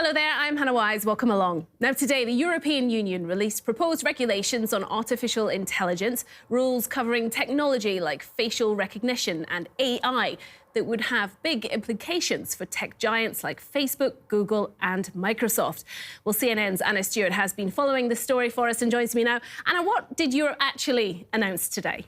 Hello there, I'm Hannah Wise. Welcome along. Now today, the European Union released proposed regulations on artificial intelligence, rules covering technology like facial recognition and AI that would have big implications for tech giants like Facebook, Google and Microsoft. Well, CNN's Anna Stewart has been following this story for us and joins me now. Anna, what did Europe actually announce today?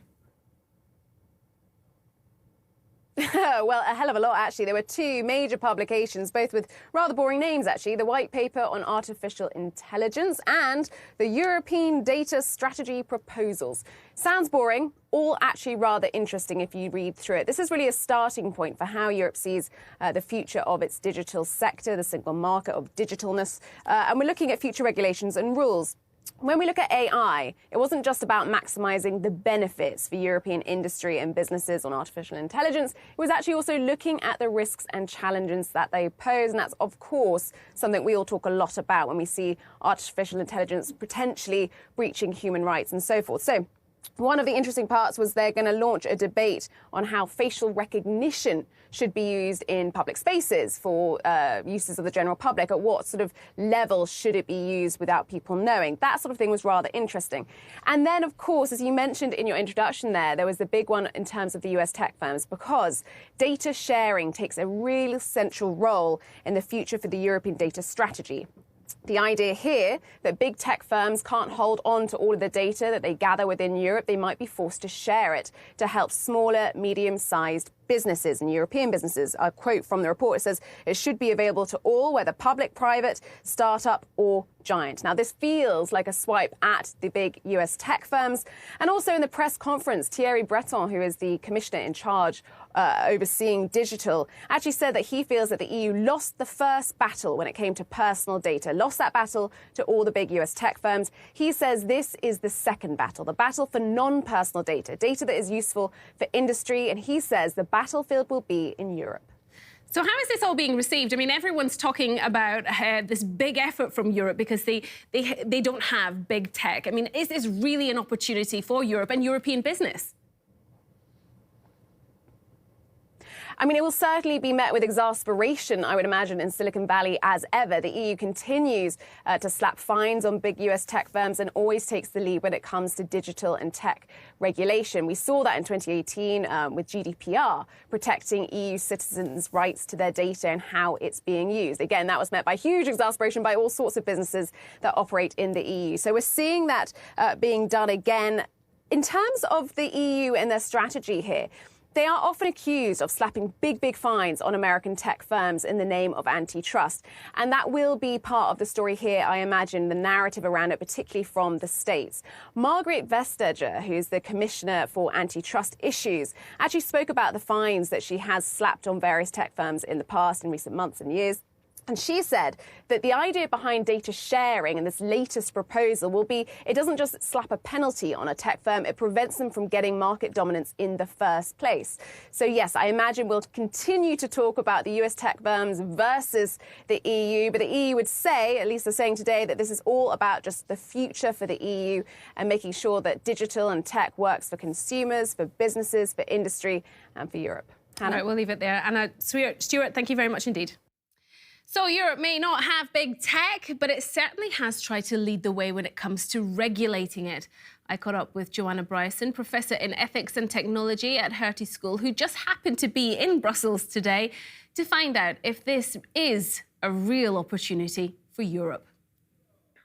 Well, a hell of a lot, actually. There were two major publications, both with rather boring names, actually. The White Paper on Artificial Intelligence and the European Data Strategy Proposals. Sounds boring, all actually rather interesting if you read through it. This is really a starting point for how Europe sees the future of its digital sector, the single market of digitalness. And we're looking at future regulations and rules. When we look at AI, it wasn't just about maximising the benefits for European industry and businesses on artificial intelligence. It was actually also looking at the risks and challenges that they pose. And that's, of course, something we all talk a lot about when we see artificial intelligence potentially breaching human rights and so forth. So one of the interesting parts was they're going to launch a debate on how facial recognition should be used in public spaces for uses of the general public. At what sort of level should it be used without people knowing? That sort of thing was rather interesting. And then, of course, as you mentioned in your introduction there was the big one in terms of the US tech firms, because data sharing takes a really central role in the future for the European data strategy. The idea here that big tech firms can't hold on to all of the data that they gather within Europe. They might be forced to share it to help smaller, medium-sized businesses and European businesses. A quote from the report, it says, it should be available to all, whether public, private, startup or giant. Now, this feels like a swipe at the big US tech firms. And also in the press conference, Thierry Breton, who is the commissioner in charge overseeing digital, actually said that he feels that the EU lost the first battle when it came to personal data, lost that battle to all the big US tech firms. He says this is the second battle, the battle for non-personal data, data that is useful for industry. And he says the battlefield will be in Europe. So how is this all being received? I mean, everyone's talking about this big effort from Europe because they don't have big tech. I mean, is this really an opportunity for Europe and European business? I mean, it will certainly be met with exasperation, I would imagine, in Silicon Valley as ever. The EU continues to slap fines on big US tech firms and always takes the lead when it comes to digital and tech regulation. We saw that in 2018 with GDPR, protecting EU citizens' rights to their data and how it's being used. Again, that was met by huge exasperation by all sorts of businesses that operate in the EU. So we're seeing that being done again. In terms of the EU and their strategy here, they are often accused of slapping big fines on American tech firms in the name of antitrust. And that will be part of the story here, I imagine, the narrative around it, particularly from the States. Margrethe Vestager, who's the Commissioner for Antitrust Issues, actually spoke about the fines that she has slapped on various tech firms in the past, in recent months and years. And she said that the idea behind data sharing and this latest proposal will be it doesn't just slap a penalty on a tech firm, it prevents them from getting market dominance in the first place. So, yes, I imagine we'll continue to talk about the US tech firms versus the EU. But the EU would say, at least they're saying today, that this is all about just the future for the EU and making sure that digital and tech works for consumers, for businesses, for industry and for Europe. Hannah? All right, we'll leave it there. Anna Stewart, thank you very much indeed. So Europe may not have big tech, but it certainly has tried to lead the way when it comes to regulating it. I caught up with Joanna Bryson, Professor in Ethics and Technology at Hertie School, who just happened to be in Brussels today to find out if this is a real opportunity for Europe.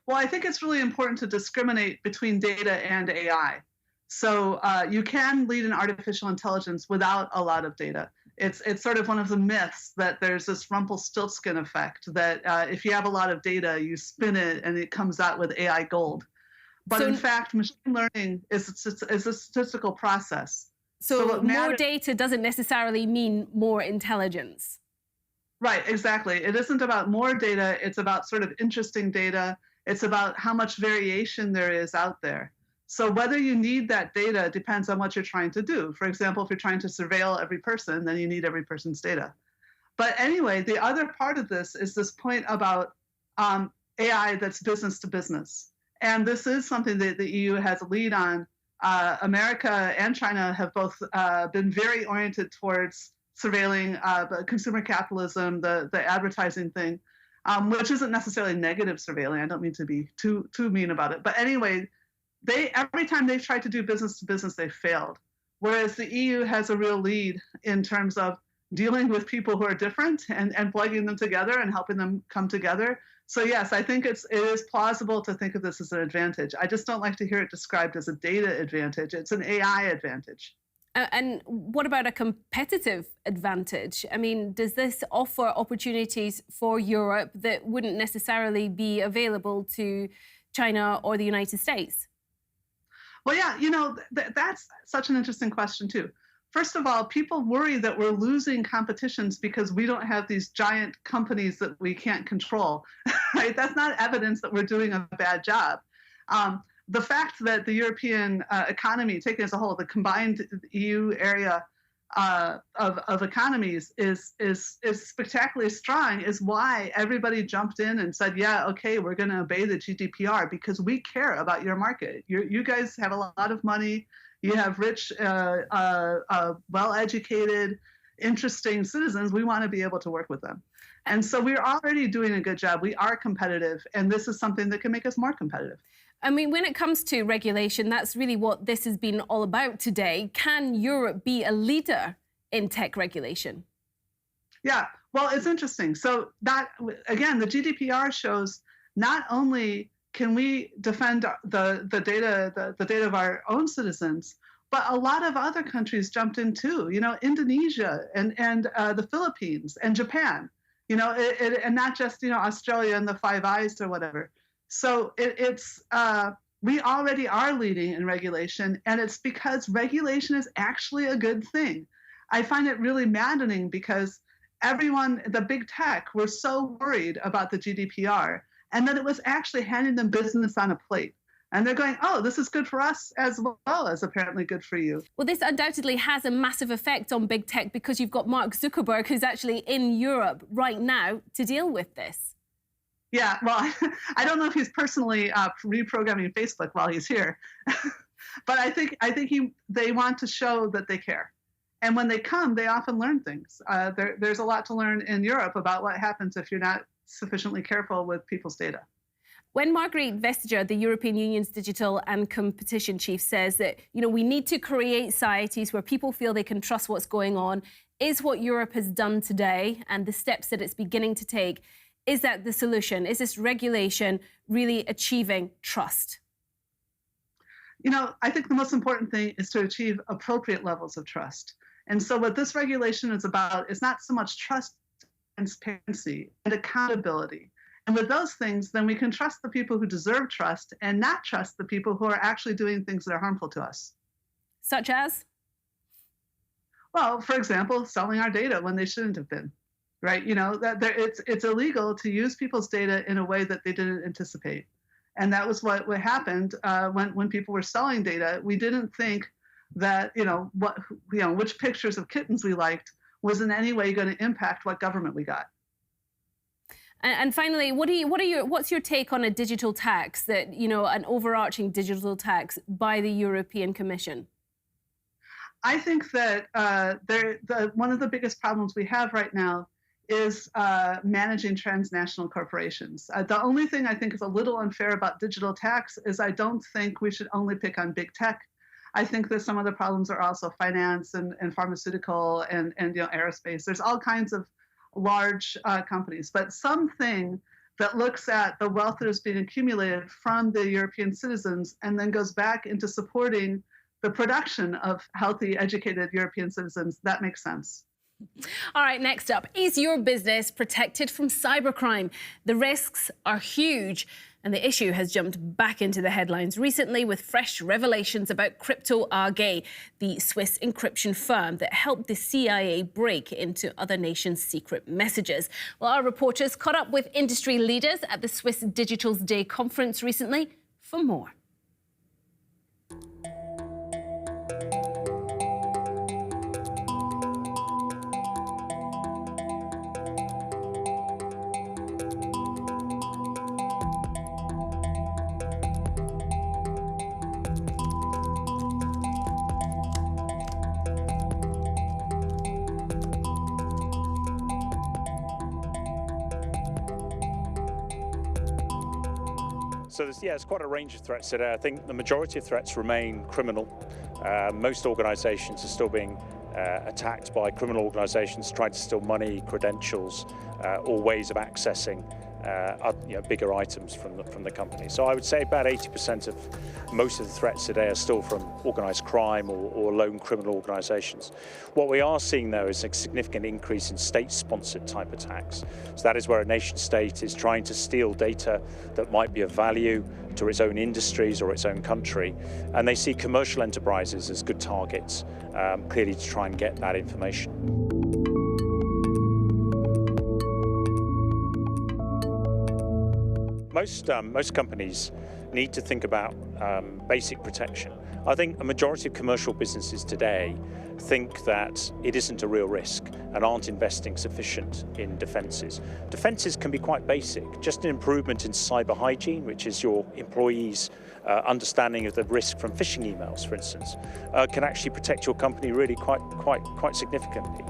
Well, I think it's really important to discriminate between data and AI. So you can lead an artificial intelligence without a lot of data. It's sort of one of the myths that there's this Rumpelstiltskin effect, that if you have a lot of data, you spin it and it comes out with AI gold. But in fact, machine learning is a statistical process. So more data doesn't necessarily mean more intelligence. Right, exactly. It isn't about more data. It's about sort of interesting data. It's about how much variation there is out there. So whether you need that data depends on what you're trying to do. For example, if you're trying to surveil every person, then you need every person's data. But anyway, the other part of this is this point about AI that's business to business. And this is something that the EU has a lead on. America and China have both been very oriented towards surveilling consumer capitalism, the advertising thing. which isn't necessarily negative surveilling. I don't mean to be too mean about it. But anyway, every time they've tried to do business to business, they failed. Whereas the EU has a real lead in terms of dealing with people who are different and plugging them together and helping them come together. So yes, I think it is plausible to think of this as an advantage. I just don't like to hear it described as a data advantage. It's an AI advantage. And what about a competitive advantage? I mean, does this offer opportunities for Europe that wouldn't necessarily be available to China or the United States? Well, yeah, that's such an interesting question, too. First of all, people worry that we're losing competitions because we don't have these giant companies that we can't control. Right? That's not evidence that we're doing a bad job. The fact that the European economy, taken as a whole, the combined EU area of economies is spectacularly strong, is why everybody jumped in and said, yeah, okay, we're going to obey the GDPR because we care about your market. You guys have a lot of money. You have rich, well-educated, interesting citizens. We want to be able to work with them. And so we're already doing a good job. We are competitive, and this is something that can make us more competitive. I mean, when it comes to regulation, that's really what this has been all about today. Can Europe be a leader in tech regulation? Yeah, well, it's interesting. So that, again, the GDPR shows not only can we defend the data of our own citizens, but a lot of other countries jumped in too. Indonesia and the Philippines and Japan. And not just Australia and the Five Eyes or whatever. So we already are leading in regulation, and it's because regulation is actually a good thing. I find it really maddening because everyone, the big tech, were so worried about the GDPR, and that it was actually handing them business on a plate. And they're going, oh, this is good for us as well as apparently good for you. Well, this undoubtedly has a massive effect on big tech because you've got Mark Zuckerberg, who's actually in Europe right now to deal with this. Yeah, well, I don't know if he's personally reprogramming Facebook while he's here, but I think they want to show that they care. And when they come, they often learn things. There's a lot to learn in Europe about what happens if you're not sufficiently careful with people's data. When Margrethe Vestager, the European Union's digital and competition chief, says that, we need to create societies where people feel they can trust what's going on, is what Europe has done today and the steps that it's beginning to take, is that the solution? Is this regulation really achieving trust? I think the most important thing is to achieve appropriate levels of trust. And so what this regulation is about is not so much trust, transparency, and accountability. And with those things, then we can trust the people who deserve trust and not trust the people who are actually doing things that are harmful to us. Such as? Well, for example, selling our data when they shouldn't have been. Right, it's illegal to use people's data in a way that they didn't anticipate, and that was what happened when people were selling data. We didn't think that which pictures of kittens we liked was in any way going to impact what government we got. And finally, what's your take on a digital tax that an overarching digital tax by the European Commission? I think that one of the biggest problems we have right now is managing transnational corporations. The only thing I think is a little unfair about digital tax is I don't think we should only pick on big tech. I think that some of the problems are also finance and pharmaceutical and aerospace. There's all kinds of large companies, but something that looks at the wealth that is being accumulated from the European citizens and then goes back into supporting the production of healthy, educated European citizens, that makes sense. All right, next up, is your business protected from cybercrime? The risks are huge, and the issue has jumped back into the headlines recently with fresh revelations about Crypto AG, the Swiss encryption firm that helped the CIA break into other nations' secret messages. Well, our reporters caught up with industry leaders at the Swiss Digital's Day conference recently for more. So it's quite a range of threats today. I think the majority of threats remain criminal. Most organisations are still being attacked by criminal organisations trying to steal money, credentials, or ways of accessing bigger items from the company. So I would say about 80% of most of the threats today are still from organised crime or lone criminal organisations. What we are seeing, though, is a significant increase in state-sponsored type attacks. So that is where a nation-state is trying to steal data that might be of value to its own industries or its own country, and they see commercial enterprises as good targets, clearly to try and get that information. Most companies need to think about basic protection. I think a majority of commercial businesses today think that it isn't a real risk and aren't investing sufficient in defences. Defences can be quite basic, just an improvement in cyber hygiene, which is your employees' understanding of the risk from phishing emails, for instance, can actually protect your company really quite significantly.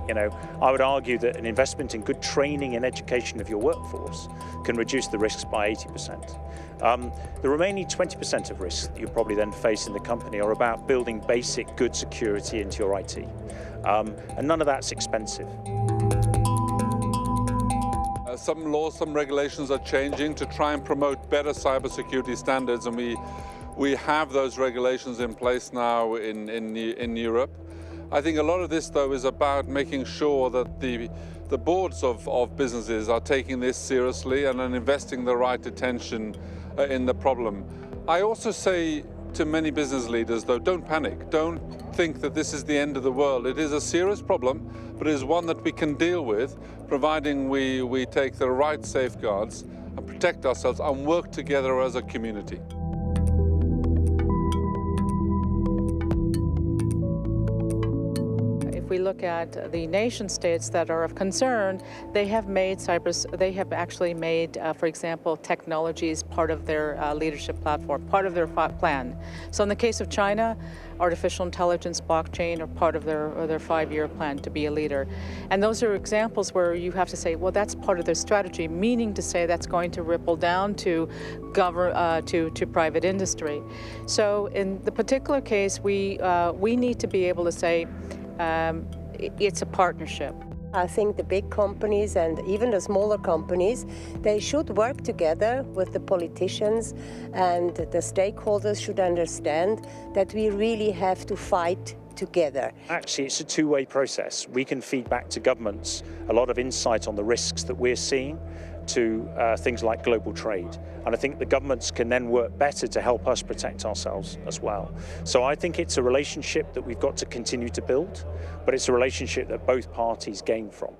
I would argue that an investment in good training and education of your workforce can reduce the risks by 80%. The remaining 20% of risks that you probably then face in the company are about building basic good security into your IT. And none of that's expensive. Some laws, some regulations are changing to try and promote better cybersecurity standards, and we have those regulations in place now in Europe. I think a lot of this, though, is about making sure that the boards of businesses are taking this seriously and are investing the right attention in the problem. I also say to many business leaders, though, don't panic. Don't think that this is the end of the world. It is a serious problem, but it is one that we can deal with, providing we take the right safeguards and protect ourselves and work together as a community. If we look at the nation states that are of concern, they have actually made, for example, technologies part of their leadership platform, part of their plan. So in the case of China, artificial intelligence, blockchain are part of their 5-year plan to be a leader. And those are examples where you have to say, well, that's part of their strategy, meaning to say that's going to ripple down to private industry. So in the particular case, we need to be able to say, it's a partnership. I think the big companies and even the smaller companies, they should work together with the politicians, and the stakeholders should understand that we really have to fight together. Actually, it's a two-way process. We can feed back to governments a lot of insight on the risks that we're seeing to things like global trade. And I think the governments can then work better to help us protect ourselves as well. So I think it's a relationship that we've got to continue to build, but it's a relationship that both parties gain from.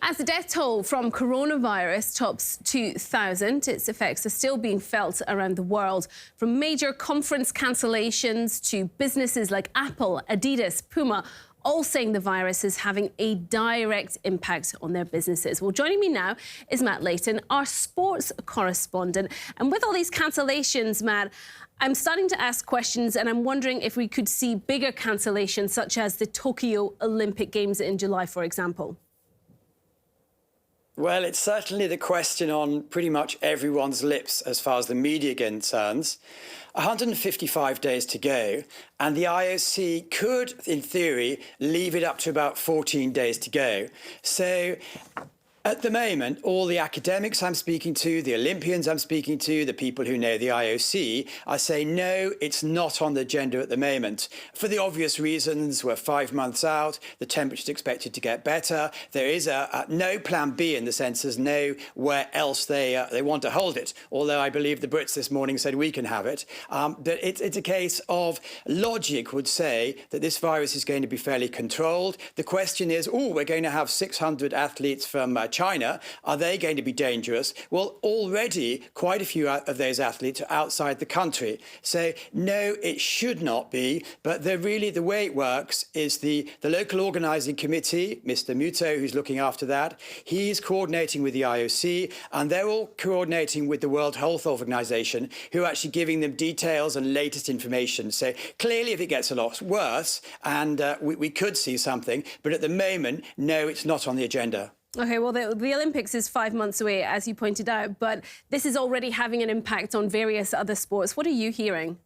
As the death toll from coronavirus tops 2,000, its effects are still being felt around the world, from major conference cancellations to businesses like Apple, Adidas, Puma, all saying the virus is having a direct impact on their businesses. Well, joining me now is Matt Layton, our sports correspondent. And with all these cancellations, Matt, I'm starting to ask questions, and I'm wondering if we could see bigger cancellations, such as the Tokyo Olympic Games in July, for example. Well, it's certainly the question on pretty much everyone's lips as far as the media concerns. 155 days to go, and the IOC could, in theory, leave it up to about 14 days to go. So at the moment, all the academics I'm speaking to, the Olympians I'm speaking to, the people who know the IOC, are saying, no, it's not on the agenda at the moment. For the obvious reasons, we're 5 months out, the temperature's expected to get better. There is no plan B in the sense there's no where else they want to hold it, although I believe the Brits this morning said we can have it. But it's a case of logic would say that this virus is going to be fairly controlled. The question is, we're going to have 600 athletes from China, are they going to be dangerous? Well, already quite a few of those athletes are outside the country. So no, it should not be. But the way it works is the local organising committee, Mr. Muto, who's looking after that, he's coordinating with the IOC, and they're all coordinating with the World Health Organization, who are actually giving them details and latest information. So clearly, if it gets a lot worse, and we could see something, but at the moment, no, it's not on the agenda. Okay, well, the Olympics is 5 months away, as you pointed out, but this is already having an impact on various other sports. What are you hearing?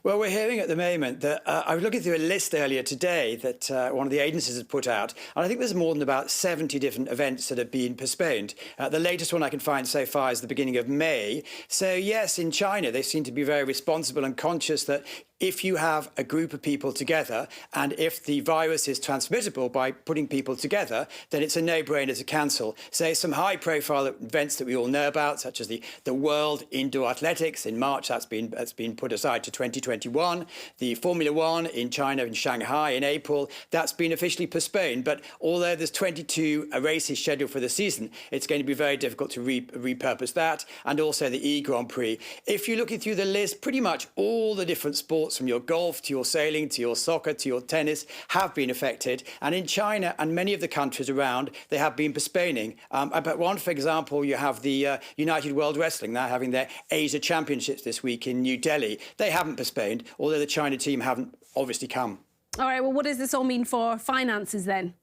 Well, we're hearing at the moment that I was looking through a list earlier today that one of the agencies has put out, and I think there's more than about 70 different events that have been postponed. The latest one I can find so far is the beginning of May. So, yes, in China, they seem to be very responsible and conscious that if you have a group of people together and if the virus is transmissible by putting people together, then it's a no-brainer to cancel. So some high-profile events that we all know about, such as the World Indoor Athletics in March, that's been put aside to 2021. The Formula One in China, in Shanghai in April, that's been officially postponed. But although there's 22 races scheduled for the season, it's going to be very difficult to repurpose that, and also the E-Grand Prix. If you're looking through the list, pretty much all the different sports from your golf to your sailing to your soccer to your tennis have been affected. And in China and many of the countries around, they have been postponing. But one, for example, you have the United World Wrestling now having their Asia Championships this week in New Delhi. They haven't postponed, although the China team haven't obviously come. All right, well, what does this all mean for finances then?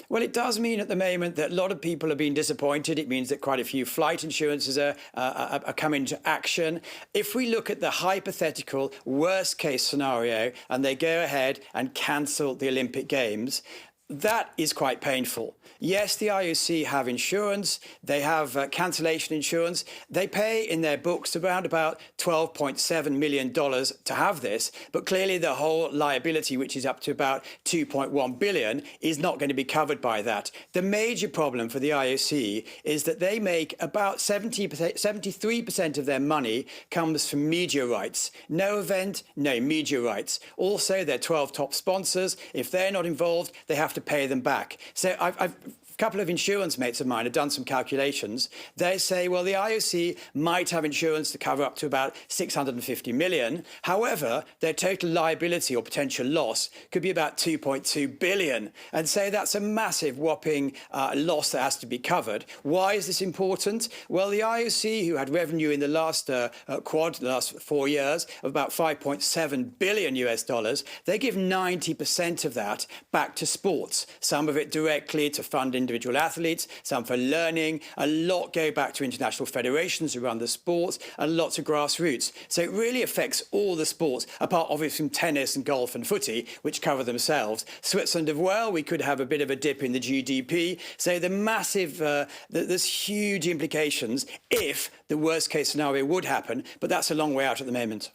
Well, it does mean at the moment that a lot of people have been disappointed. It means that quite a few flight insurances are coming into action. If we look at the hypothetical worst case scenario and they go ahead and cancel the Olympic Games, that is quite painful. Yes, the IOC have insurance. They have cancellation insurance. They pay in their books around about $12.7 million to have this. But clearly the whole liability, which is up to about $2.1 billion, is not going to be covered by that. The major problem for the IOC is that they make about 73% of their money comes from media rights. No event, no media rights. Also, their 12 top sponsors, if they're not involved, they have to pay them back. So a couple of insurance mates of mine have done some calculations. They say, well, the IOC might have insurance to cover up to about $650 million. However, their total liability or potential loss could be about $2.2 billion. And so that's a massive whopping loss that has to be covered. Why is this important? Well, the IOC, who had revenue in the last the last 4 years of about $5.7 billion US, they give 90% of that back to sports. Some of it directly to fund individual athletes, some for learning. A lot go back to international federations who run the sports, and lots of grassroots. So it really affects all the sports, apart obviously from tennis and golf and footy, which cover themselves. Switzerland as well, we could have a bit of a dip in the GDP. So the massive, there's huge implications if the worst case scenario would happen, but that's a long way out at the moment.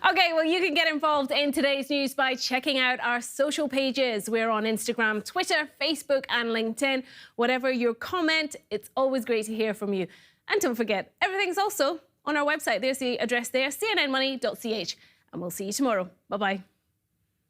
OK, well, you can get involved in today's news by checking out our social pages. We're on Instagram, Twitter, Facebook and LinkedIn. Whatever your comment, it's always great to hear from you. And don't forget, everything's also on our website. There's the address there, cnnmoney.ch. And we'll see you tomorrow. Bye-bye.